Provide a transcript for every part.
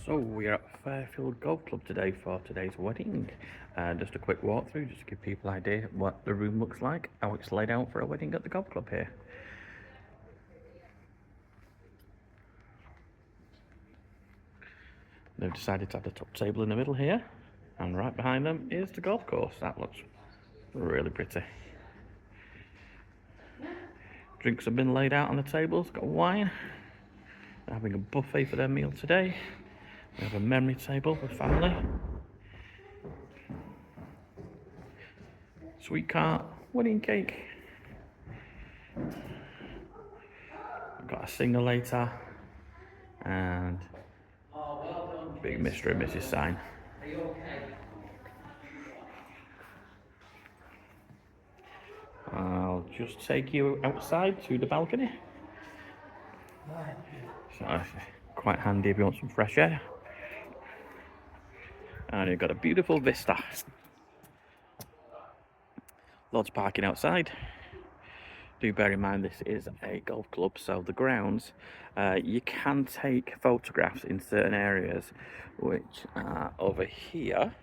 So we're at Fairfield Golf Club today for today's wedding. Just a quick walkthrough, just to give people an idea what the room looks like, how it's laid out for a wedding at the golf club here. They've decided to have the top table in the middle here, and right behind them is the golf course. That looks really pretty. Drinks have been laid out on the tables, got wine. They're having a buffet for their meal today. We have a memory table for family. Sweet cart, wedding cake. We've got a singer later, and big Mr. and Mrs. sign. Are you okay? I'll just take you outside to the balcony. So it's quite handy if you want some fresh air. And you've got a beautiful vista. Lots of parking outside. Do bear in mind this is a golf club, so the grounds, you can take photographs in certain areas, which are over here,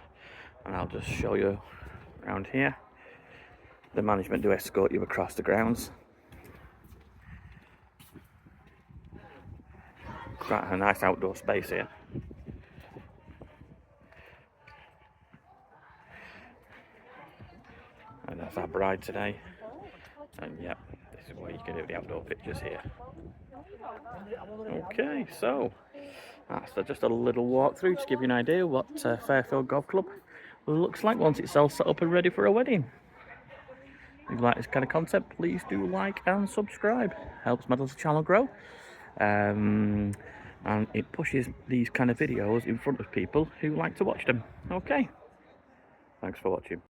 and I'll just show you around here. The management do escort you across the grounds. Quite a nice outdoor space here. And that's our bride today. And yeah, this is where you can do the outdoor pictures here. Okay, so that's just a little walkthrough to give you an idea what Fairfield Golf Club looks like once it's all set up and ready for a wedding. If you like this kind of concept, please do like and subscribe. Helps my little channel grow. And it pushes these kind of videos in front of people who like to watch them. Okay, thanks for watching.